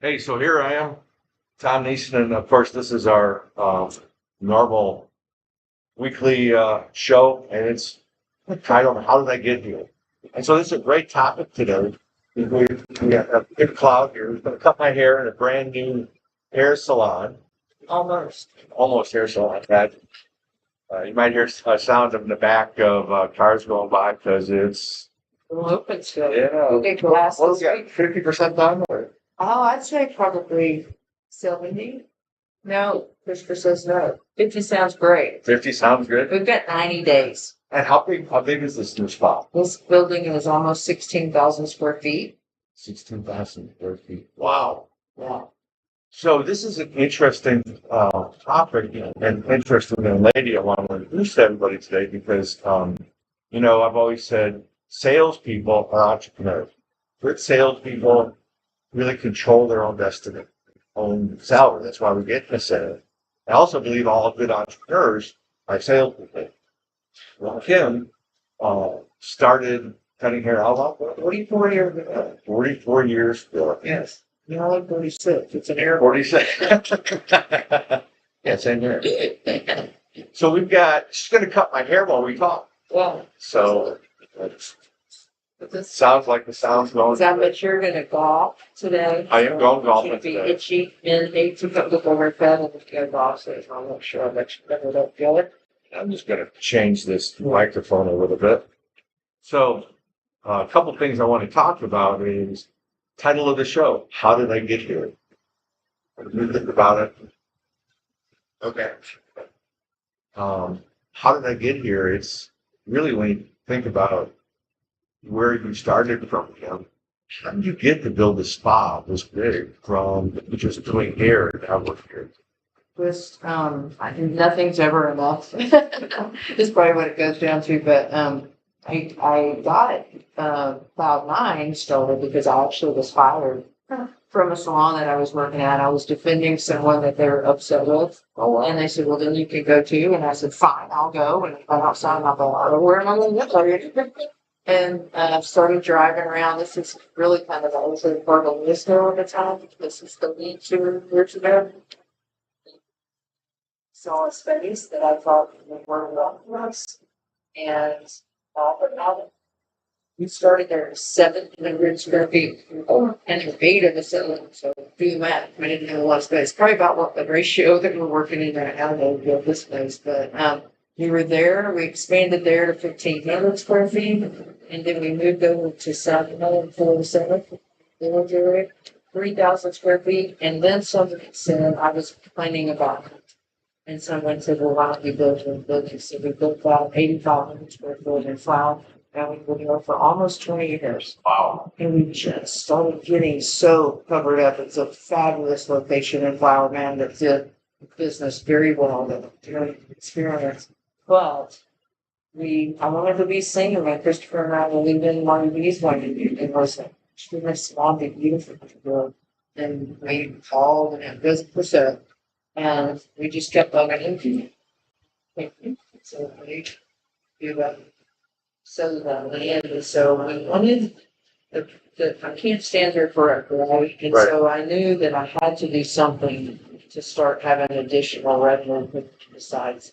Hey, so here I am, Tom Neeson, and of course, this is our normal weekly show, and it's titled "How Did I Get Here?" And so, this is a great topic today. We got a big cloud here. Who's going to cut my hair in a brand new hair salon, Almost. almost hair salon. That you might hear a sound in the back of cars going by because it's Well, open still. yeah. Big glass What do this we got? week. 50% done? Or? Oh, I'd say probably 70. No, Christopher says no. 50 sounds great. 50 sounds good. We've got 90 days. And how big is this new spot? This building is almost 16,000 square feet. 16,000 square feet. Wow. Yeah. So this is an interesting topic and interesting young lady I want to introduce to everybody today because, I've always said salespeople are entrepreneurs. Good salespeople really control their own destiny, own salary. That's why we get in a sale. I also believe all good entrepreneurs are salespeople. Well, Kim started cutting hair how long? 44 years ago. 44 years ago. Yes. You're only 46. It's an air. 46. Yeah, same here. So she's going to cut my hair while we talk. Well, So but this sounds like the sound's going. is that what you're going to golf today? I am going golfing Should be today. itchy and they took up the overhead and the go golf, so I'm not sure that you never don't feel it. I'm just going to change this microphone a little bit. So a couple things I want to talk about is title of the show. How did I get here? What do you think about it? Okay. How did I get here? It's really when you think about where you started from, how did you get to build a spa this big from just doing hair and now we're here? Just, I think nothing's ever enough. That's probably what it goes down to, but, I got Cloud9 started because I actually was fired from a salon that I was working at. I was defending someone that they were upset with. And they said, well, then you can go too. And I said, fine, I'll go. And if I don't sign my bill, where am I going to go? And started driving around. This is really kind of, I was in part of Lisco at the time. This is the lead 2 years ago. Saw a space that I thought would work well for us. And we started there at 700 square feet. And there were 8 of us, so do the math. We didn't have a lot of space. Probably about what the ratio that we're working in right now to build this place. But we were there. We expanded there to 1,500 square feet. And then we moved over to 747. They were there, 3,000 square feet. And then somebody said, I was complaining about it. And someone said, well, why don't we build a building? So we built about 8,500 square foot in Flower. And we've been there for almost 20 years. Wow. And we just started getting so covered up. It's a fabulous location in Flower, man, that did business very well, very experienced. But I wanted to be singer, and Christopher and I were leaving Marty B's wanted to do it. Was extremely small, big, beautiful girl. And we called and had business. And we just kept on getting. So we do that. So we wanted I can't stand here forever, right? And Right. so I knew that I had to do something to start having additional revenue besides.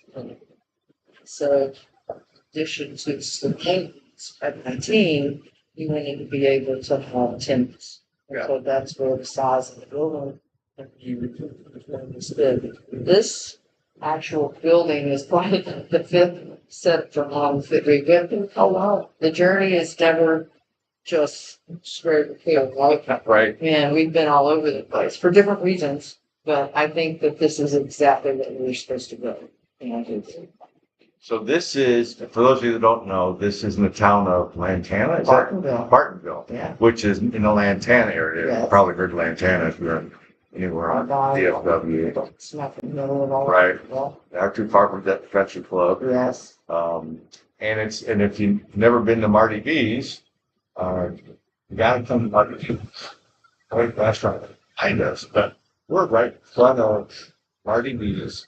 So, in addition to the payments at 19, you wanted to be able to have tenants. Yeah. So that's where the size of the building. This actual building is probably the 5th set of homes that we've been through. Oh wow. The journey is never just straight hill, right? Right. And we've been all over the place for different reasons, but I think that this is exactly what we're supposed to go. And So this is, for those of you that don't know, this is in the town of Lantana. Is that Bartonville. Bartonville, Yeah. which is in the Lantana area. Yes. You probably heard Lantana if you're anywhere on DFW. It's nothing new at all. Right. Well, Not too far from that Country Club. yes. And if you've never been to Marty B's, you gotta come to Marty B's. Great restaurant behind us, but we're right in front of Marty B's.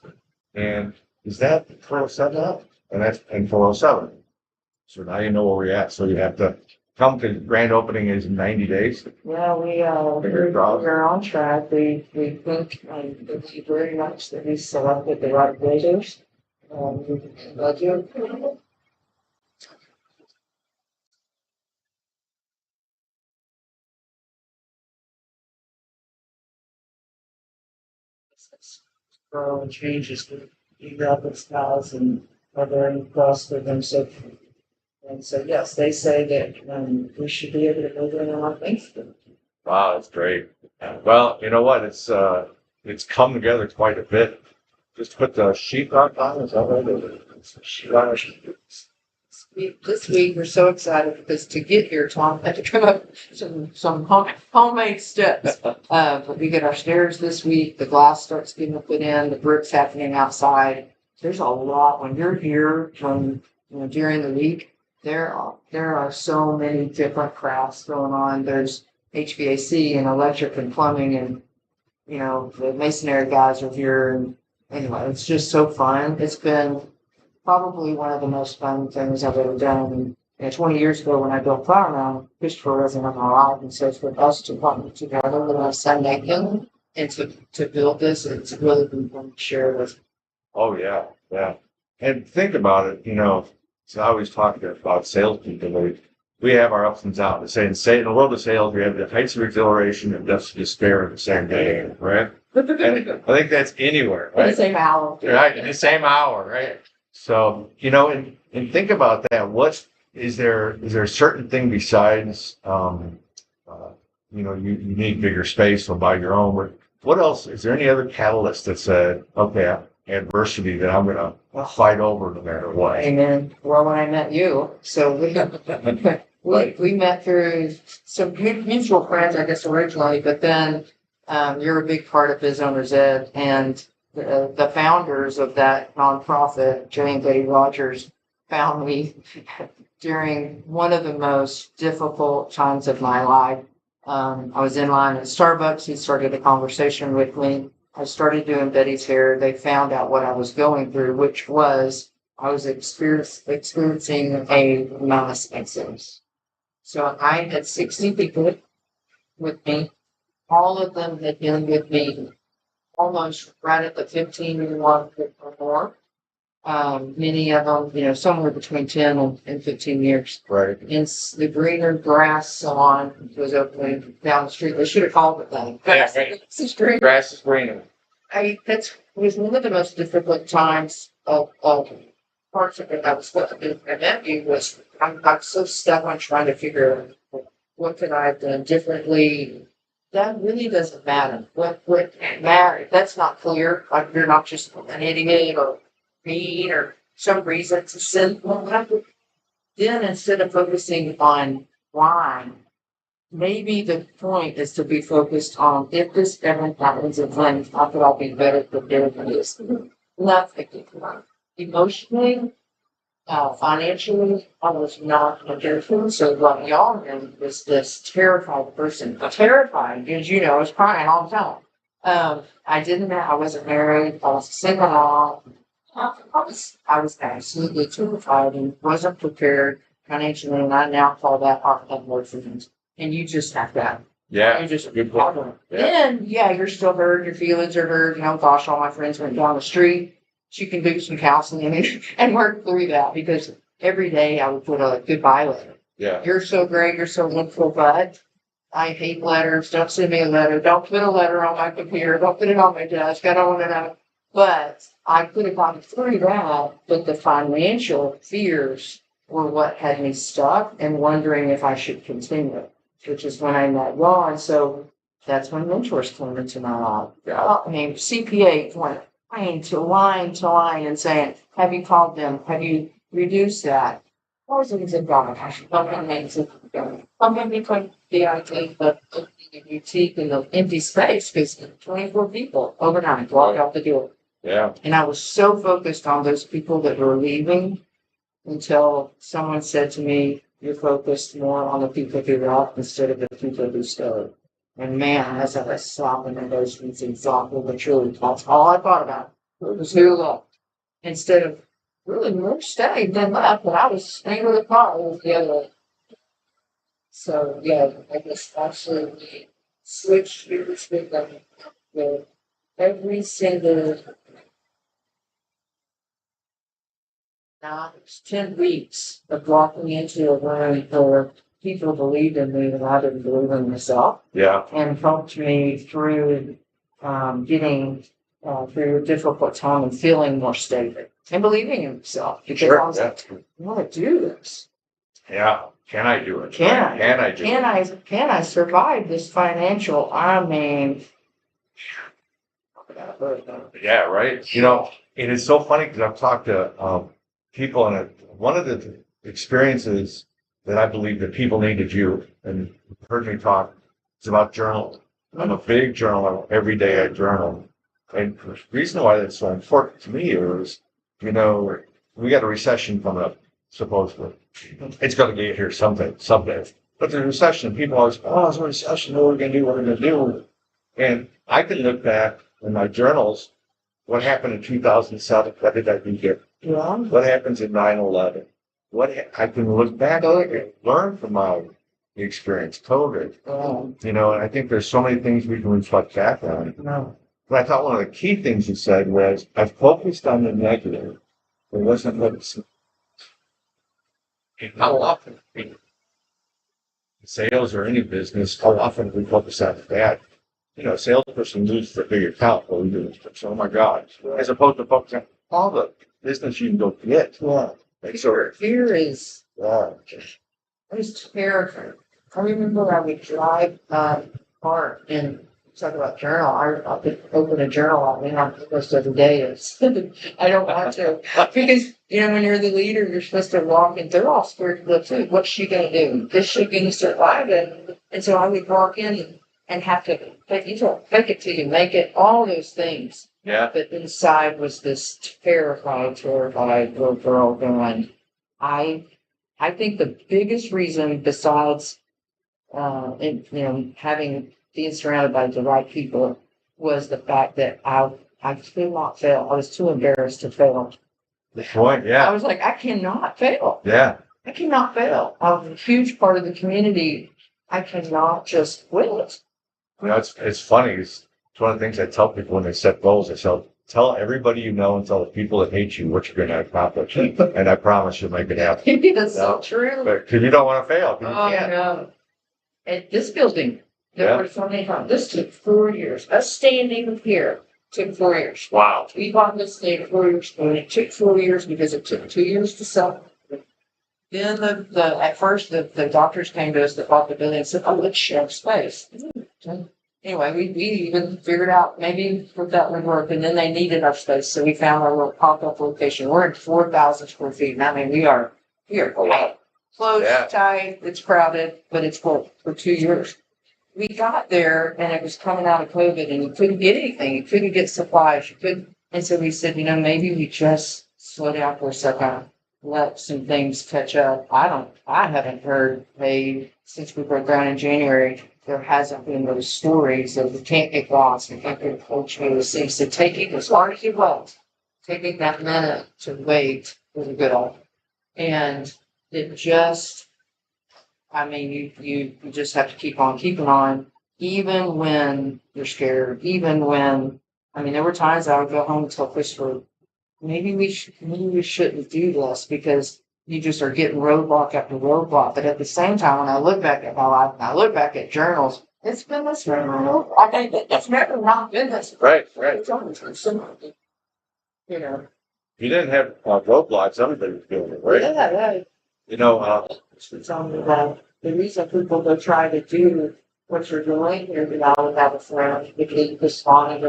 And is that 407 up? And that's in 407. So now you know where we're at. So you have to come to grand opening is in 90 days. Yeah, we're on track. We think, I believe very much that we selected the right builders. Budget. Changes to graphic styles and are very impressed with them. So, and so, yes, they say that we should be able to move in on Thanksgiving. Wow, that's great. Well, you know what? It's come together quite a bit. Just put the sheetrock on. Is that right? Sheetrock. This week, we're so excited because to get here, Tom had to come up with some homemade steps. But we get our stairs this week, the glass starts getting put in, the bricks happening outside. There's a lot when you're here during the week. There are so many different crafts going on. There's HVAC and electric and plumbing, and the masonry guys are here. And anyway, it's just so fun. It's been probably one of the most fun things I've ever done. And 20 years ago when I built Flower Mound, Christopher wasn't in my life, and so for us to come together with my son Nathan and to build this, it's really been fun to share with. Oh yeah, yeah. And think about it. So I always talk about salespeople. We have our ups and downs. In the world of sales, we have the heights of exhilaration and depths of despair in the same day, right? And I think that's anywhere, right? In the same hour. Right, in the same hour, right? So, and think about that. Is there a certain thing besides, you need bigger space or buy your own? What else? Is there any other catalyst that said, okay, adversity that I'm going to fight over no matter what? Amen. Well, when I met you, so we met through some mutual friends, I guess, originally, but then you're a big part of Biz Owners Ed, and the founders of that nonprofit, Jay and Betty Rogers, found me during one of the most difficult times of my life. I was in line at Starbucks. He started a conversation with me. I started doing Betty's hair. They found out what I was going through, which was I was experiencing a mass exodus. So I had 60 people with me. All of them had been with me almost right at the 15-year mark or more. Many of them, somewhere between 10 and 15 years. Right. And the Greener Grass Salon was opening down the street. They should have called it that. Yeah, right. Grass is greener. That was one of the most difficult times of parts of it. I was I met you was I'm so stuck on trying to figure out what could I have done differently. That really doesn't matter. What matters, that's not clear. Like you're not just an idiot or mean or some reason to sin. Then instead of focusing on why, maybe the point is to be focused on if this ever happens again, how could I be better prepared for this? Nothing. Emotionally, financially, I was not prepared for it. So what y'all knew was this terrified person. Terrified, because I was crying all the time. I wasn't married, I was a single mom. I was absolutely terrified and wasn't prepared financially, and I now call that heart emotions. And you just have that. Yeah. You just good point. Then, you're still hurt, your feelings are hurt. Gosh, all my friends went down the street. She can do some counseling and work through that because every day I would put a goodbye letter. Yeah. You're so great, you're so wonderful, but I hate letters. Don't send me a letter. Don't put a letter on my computer. Don't put it on my desk. I don't want to know. But I could have gotten through that, but the financial fears were what had me stuck and wondering if I should continue, which is when I met Ron. So that's when mentors came into my life. Yeah. CPA went line to line and saying, have you called them? Have you reduced that? Thousands of dollars. Something between the idea of opening a boutique in the empty space because 24 people overnight walked out the door. Yeah. And I was so focused on those people that were leaving until someone said to me, you're focused more on the people who left instead of the people who stayed. And man, as I was stopping in those things exactly the truth. That's all I thought about. It was who left. Instead of really more stayed than left, but I was staying with the car. It was the other way. So, yeah, I guess actually we switched gears with them with every single 10 weeks of walking into a room where people believed in me and I didn't believe in myself, Yeah, and helped me through getting through a difficult time and feeling more stable and believing in myself because sure. I was Yeah. like, I want to do this. Yeah. Can I do it? Can I? Can I do it? Can I survive this financial? I mean, Yeah, right. It is so funny because I've talked to people, and one of the experiences that I believe that people need to do, and you've heard me talk, is about journaling. I'm a big journaler. Every day I journal. And the reason why that's so important to me is, we got a recession coming up, supposedly. It's going to get here someday. But the recession, people always, oh, it's a recession. What are we going to do? What are we going to do? And I can look back in my journals, what happened in 2007? What did I do here? yeah. What happens in 9/11? I can look back and learn from my experience, COVID. And I think there's so many things we can reflect back on. No. But I thought one of the key things you said was, I focused on the negative. It wasn't focusing. How often, in sales or any business, how often we focus on the bad? A salesperson loses a big account, well, we do this. Oh my God. As opposed to focusing on all the business you can go get. Yeah. Like, so, Fear is, yeah. I was terrified. I remember I would drive car and talk about journal. I could open a journal. I mean, almost every day. I don't want to because when you're the leader, you're supposed to walk, and they're all scared to too. What's she gonna do? Is she gonna survive it? And so I would walk in and have to fake it till you make it. All those things. Yeah. But inside was this terrified little girl going, I think the biggest reason besides being surrounded by the right people was the fact that I could not fail. I was too embarrassed to fail. The point, I yeah. was like, I cannot fail. Yeah. I cannot fail. I'm a huge part of the community. I cannot just quit. It's funny. It's one of the things I tell people when they set goals. I say, tell everybody you know and tell the people that hate you what you're going to accomplish. And I promise you'll make it happen. That's so true. Because you don't want to fail. You Oh, can't. no. At this building, there were so many times. This took 4 years. Us standing here took 4 years. Wow. We bought this thing 4 years ago, and it took 4 years because it took 2 years to sell. Then at first the doctors came to us that bought the building and said, "Oh, let's share space." Anyway, we even figured out maybe that would work, and then they needed our space, so we found our little pop-up location. We're at 4,000 square feet, and I mean we are tight, close, tight. It's crowded, but it's full for 2 years. We got there, and it was coming out of COVID, and you couldn't get anything. You couldn't get supplies. You couldn't, and so we said, maybe we just slow down for a second, let some things catch up. I haven't heard since we broke ground in January. There hasn't been those stories of you can't get lost, you can't get culture. So take it as hard as you want. Taking that minute to wait was a good one. And it just, you just have to keep on keeping on, even when you're scared, even when, there were times I would go home and tell Christopher, maybe we shouldn't do this because you just are getting roadblock after roadblock. But at the same time, when I look back at my life and I look back at journals, it's been this way. It's never not been this way. Right. It's always been similar. You didn't have roadblocks, everybody was doing it, right? Yeah. It's only that the reason people go try to do what you're doing, I would have a friend, because the song,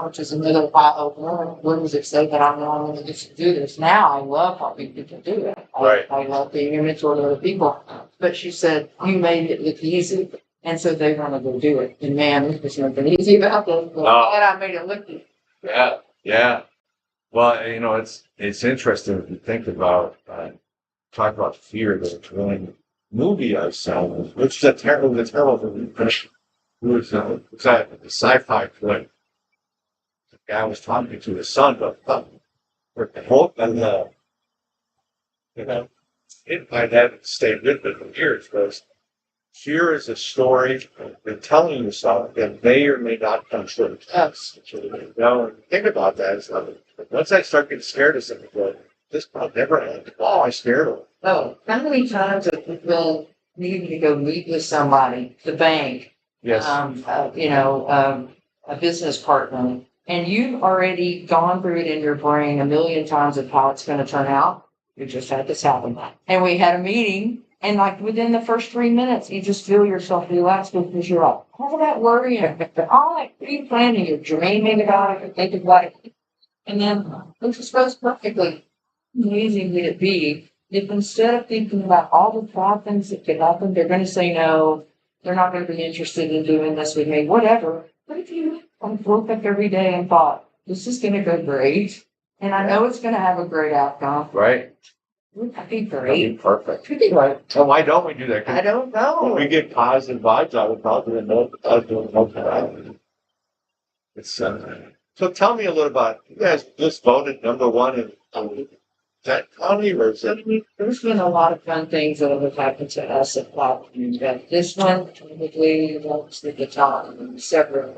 which is another pot of what does it say that I'm the only one that gets to do this? Now I love helping people do it. I love being a mentor to other people. But she said, you made it look easy, and so they want to go do it. And man, there's nothing easy about that. And I made it look easy. Yeah. Well, it's interesting if you think about, talk about fear, the one movie I saw, which is a terrible movie. It was a sci-fi film. The guy was talking to his son, but the hope and it might have stayed with me for years was here is a story and telling you something that may or may not come true. Yes. You know, and think about that. It's like, once I start getting scared of something, like, this probably never happened. Oh, I scared of it. Oh, how many times have people needing to go meet with somebody, the bank, Yes. A business partner, and you've already gone through it in your brain a million times of how it's going to turn out? You just had this happen. And we had a meeting, and like within the first 3 minutes, you just feel yourself relax because you're like, all that worrying, all that pre-planning, you're dreaming about it, you're thinking about it. And then it just goes perfectly. Amazing would it be if instead of thinking about all the bad things that could happen, they're going to say no, they're not going to be interested in doing this with me, whatever. But if you woke up every day and thought, this is going to go great, and I know it's going to have a great outcome, Right. wouldn't that be That'd great? be perfect. Could be right. So why don't we do that? 'Cause I don't know. we get positive vibes out of positive note. It's so tell me a little about you guys just voted #1 in that county or is it? There's been a lot of fun things that have happened to us at Platinum. But this one probably belongs to the top several.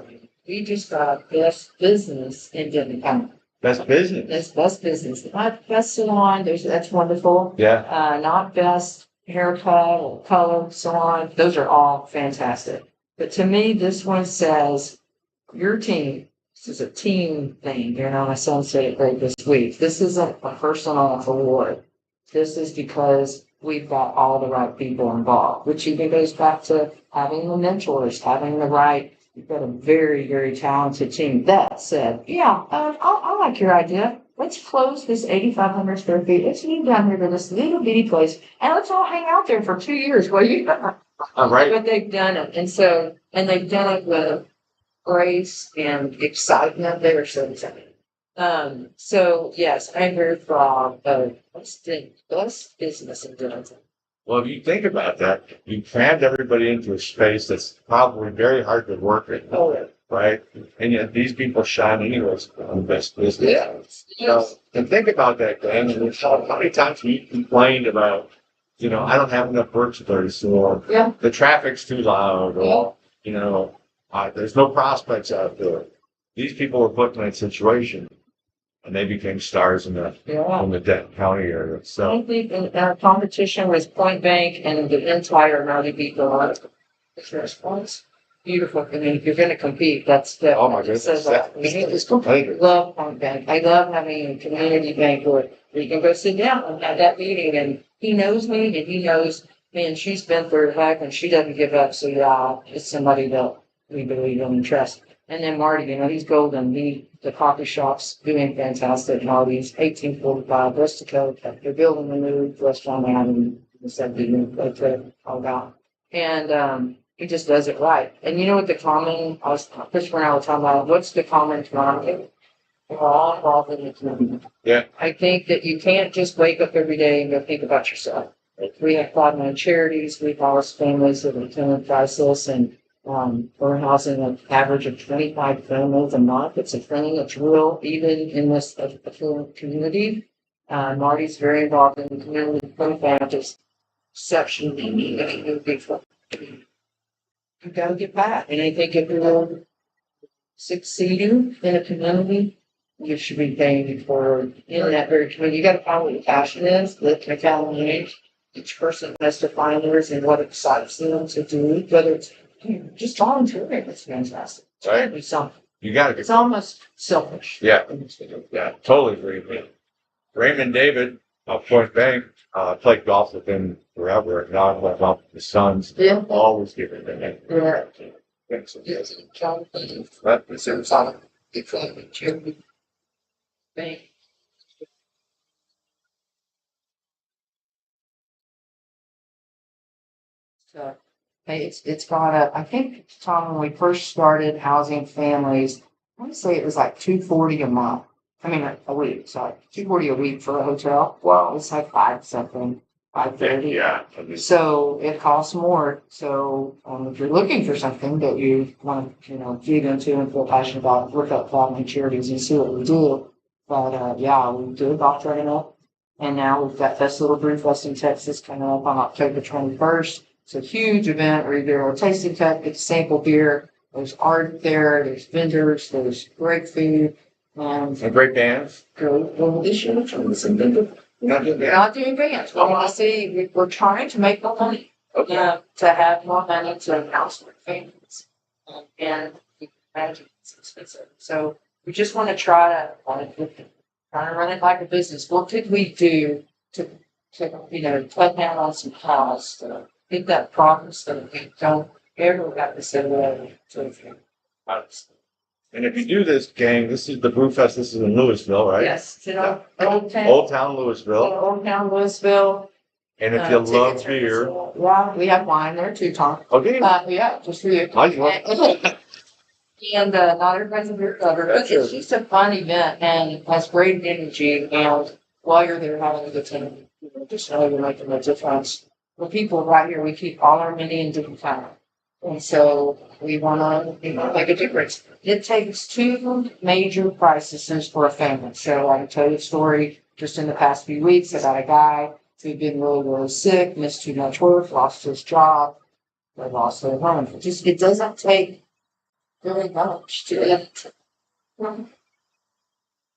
We just got best business in Denton County. Best business. That's best business. Not best salon, that's wonderful. Yeah. Not best haircut or color salon. Those are all fantastic. But to me, this one says, your team, this is a team thing. My son said it great this week. This isn't a personal award. This is because we've got all the right people involved, which even goes back to having the mentors, having the right. You've got a very, very talented team. That said, I like your idea. Let's close this 8,500 square feet. Let's move down here to this little bitty place, and let's all hang out there for 2 years. Well, Right. But they've done it, and they've done it with grace and excitement. They were so excited. So yes, I'm very proud of best business in Denton. Well, if you think about that, you crammed everybody into a space that's probably very hard to work in, right? And yet these people shine anyways on the best business. And think about that, Glenn. And how many times we complained about, I don't have enough work space, or the traffic's too loud, or there's no prospects out there. These people were put in that situation, and they became stars in the Denton County area. So I think in our competition with Point Bank and the entire Marty Beat response. Beautiful. I mean, if you're going to compete, that's the. oh my goodness, it's competitive. Love Point Bank. I love having a community bank where you can go sit down and have that meeting, and he knows me, and he knows me, and she's been through heck, and she doesn't give up. So it's somebody that we believe in and trust. And then Marty, he's golden. The coffee shop's doing fantastic. Marty's 1845 West Dakota. They're building a new restaurant out in the 70s, all about. And he just does it right. And you know what Christopher and I were talking about, what's the common denominator? We're all involved in the community. Yeah. I think that you can't just wake up every day and go think about yourself. We have 5 charities. We house families that are attending crisis, and we're housing an average of 25 families a month. It's a thing that's real, even in this affluent community. Marty's very involved in the community. Just exceptionally big. You've got to get back. And I think if you're succeeding in a community, you should be paying forward in that very community. You got to find what your passion is, live your talent. Each person has to find theirs and what excites them to do, whether it's just volunteering. It's fantastic. It's right. Gotta be something. You got to It's almost selfish. Yeah, totally agree. Raymond David of Point Bank, played golf with him forever, and now I play golf with his sons. Yeah. Always giving them that. Yeah. Thanks. Yes. Bank. So, it's gone up. I think, Tom, when we first started housing families, I want to say it was like $240 a month. I mean, a week. Sorry, $240 a week for a hotel. Wow. It's like 530. Yeah. So it costs more. So if you're looking for something that you want to, dig into and feel passionate about, look up Platinum Charities and see what we do. But we do a golf tournament, and now we've got Festival Brew Fest in Texas coming up on October 21st. It's a huge event where you do a tasting test, get to sample beer. There's art there, there's vendors, there's great food. And great bands. Well, this year we're trying to some big. We're not doing bands. Well, I say we're trying to make more money. To have more money to house our families. And you can imagine it's expensive. So we just want to try to run it like a business. What could we do to cut down on some costs to get that profit so that we don't ever have to send away to a few. And if you do this, gang, this is the Brew Fest. This is in Louisville, right? Yes, it's in Old Town. Old Town Louisville. Old Town Louisville. And if you love Tickets are beer, for sale. Yeah, we have wine there too, Tom. okay. Yeah, just for you. Mine's one. And not everybody's a beer lover, but it's just a fun event and has great energy. And while you're there having a good time, just know you're making a difference. The people right here, we keep all our money in different time. And so we want to make a difference. It takes 2 major crises for a family. So I can tell you a story just in the past few weeks about a guy who'd been really, really sick, missed too much work, lost his job, they lost their home. It doesn't take very much to get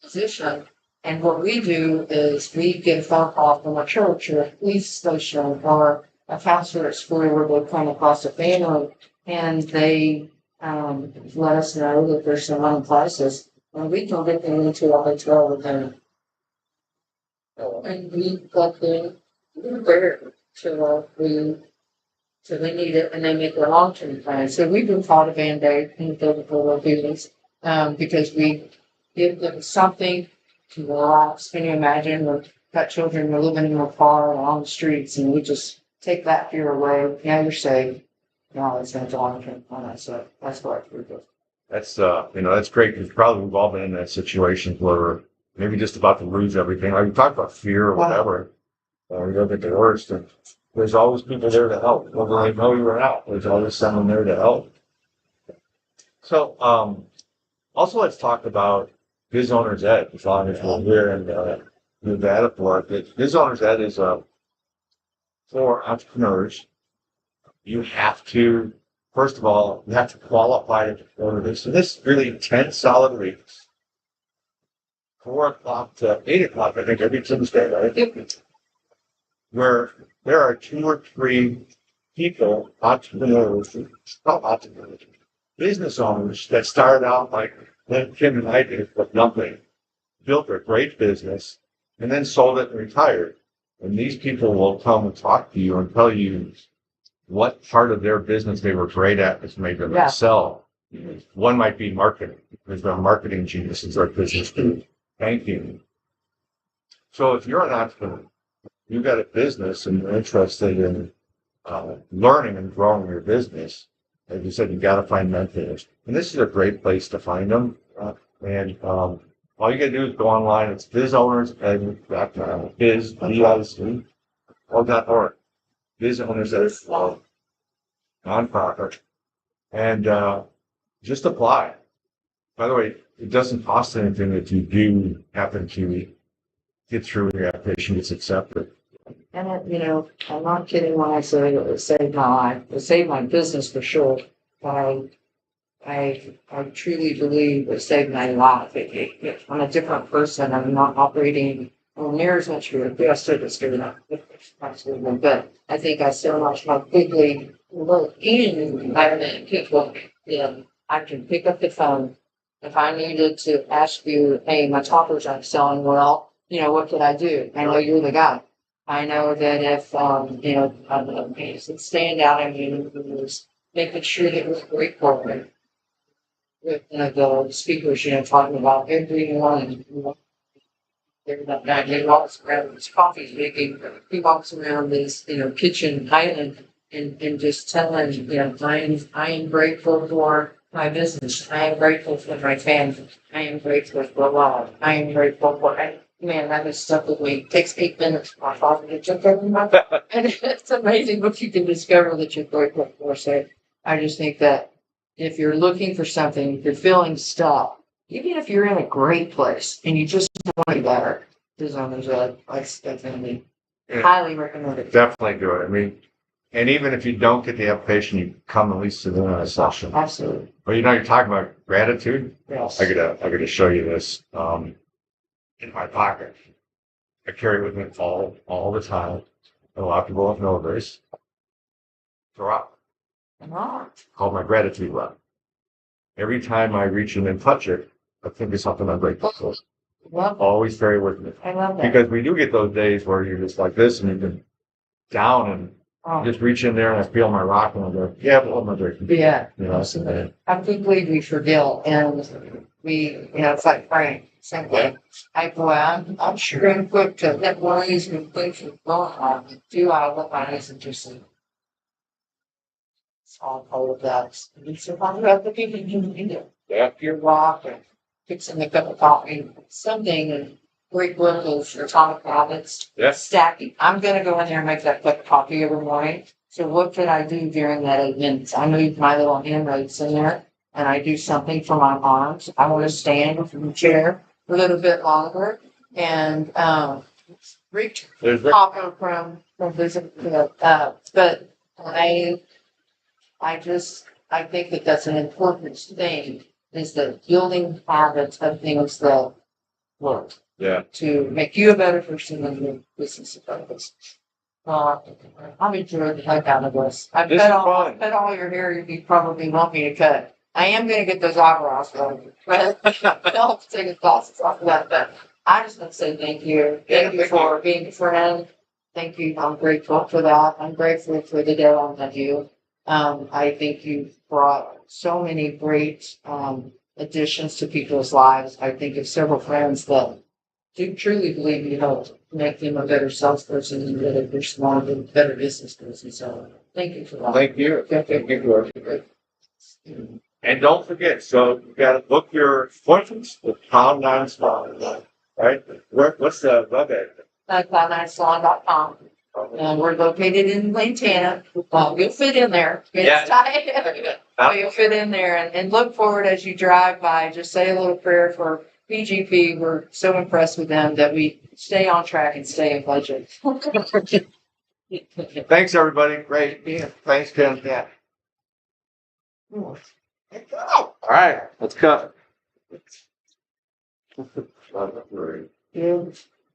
position. And what we do is we get a phone call from a church or a police station or a counselor at school where they come across a family and they let us know that there's someone in crisis and we can get them into a hotel with them. And we got them there till they need it and they make a long-term plan. So we've been called a Band-Aid in the feelings because we give them something to relax. Can you imagine we've got children who are living in a car on the streets and we just take that fear away. Yeah, you're safe. No, it's going to long-term plan. So that's what we do. That's that's great because probably we've all been in that situation where we're maybe just about to lose everything. Like we talked about fear or whatever, or you get the worst, and there's always people there to help. Whether they know you or not, there's always someone there to help. So, also let's talk about Biz Owners Ed. As long as we're here and Nevada for it, Biz Owners Ed is for entrepreneurs. You have to, first of all, you have to qualify to go to this. So this is really 10 solid weeks. 4 o'clock to 8 o'clock, I think, every Tuesday, right? Where there are 2 or 3 people, entrepreneurs, not entrepreneurs, business owners that started out like Kim and I did with nothing, built a great business, and then sold it and retired. And these people will come and talk to you and tell you what part of their business they were great at that's made them excel. One might be marketing, because they're marketing geniuses or business do. Banking. So if you're an entrepreneur, you've got a business and you're interested in learning and growing your business, as you said, you got to find mentors. And this is a great place to find them. All you got to do is go online. It's BizOwnersEd.com. Biz, B-I-Z, .org. BizOwnersEd, nonprofit. And just apply. By the way, it doesn't cost anything if you do happen to get through your application, gets accepted. And I'm not kidding when I say it saved my life. It saved my business for sure. But I truly believe it saved my life. I'm a different person. I'm not operating near as much risk. I still just do that. But I think I so much more quickly look in the environment. People, I can pick up the phone. If I needed to ask you, hey, my toppers aren't selling well, what could I do? I know you're the guy. I know that if, stand out, was making sure that it was great program. With the speakers, talking about everyone. There's that guy, he walks around his coffee making, he walks around this, kitchen island and just telling, I am grateful for my business. I am grateful for my family. I am grateful for love. I am grateful for, man, that is stuff with me. It takes 8 minutes for my father to jump over my and it's amazing what you can discover that you're grateful for. So I just think that if you're looking for something, if you're feeling stuck, even if you're in a great place and you just want to be better, Biz Owners Ed, I definitely highly recommend it. Definitely do it. I mean, And even if you don't get the application, you come at least to the session. Absolutely. But you're talking about gratitude. Yes. I gotta show you this. In my pocket. I carry it with me all the time. A lot of people don't know this. It's a rock called my gratitude rock. Every time I reach in and touch it, I think of something I'm grateful for. Love that. Always carry with me. I love that. Because we do get those days where you're just like this and you've been down and Oh, just reach in there and I feel my rock and I go, yeah, but what am I grateful for? yeah. You know, so, I quickly we forget, and it's like Frank, same thing. I go out, I'm sure I'm quick to let one of these new things from going on. Do I look my eyes and just say, it's all part of that. You survive about the people you do. yeah. Your walk and fixing a cup of coffee, something, and great book of Atomic Habits. Yes. Stacking. I'm gonna go in there and make that cup of coffee every morning. So what could I do during that 8 minutes? I move my little handwrites in there and I do something for my arms. I want to stand from the chair a little bit longer and reach There's Papa from visiting. But I think that that's an important thing is the building habits of things that work yeah. to make you a better person and your business a better business. I've enjoyed the heck out of this. I've This cut is all, fun. cut all your hair you probably want me to cut. I am gonna get those eyebrows done, but I'll take a thoughts off of that. But I just want to say thank you. Thank you for being a friend. Thank you. I'm grateful for that. I'm grateful for the day I met you. I think you've brought so many great additions to people's lives. I think of several friends that do truly believe you helped make them a better salesperson and a better person, a better business person. So thank you for that. Thank you. Thank you, George. And don't forget, so you got to book your appointments with Pound 9 Salon, right? What's the web address? Cloud9salon.com. And we're located in Lantana. You'll fit in there. It's tight. But you'll fit in there and look forward as you drive by. Just say a little prayer for PGP. We're so impressed with them that we stay on track and stay in budget. Thanks, everybody. Great. Yeah. Thanks, Ken. Yeah. All right. Let's go. Yeah.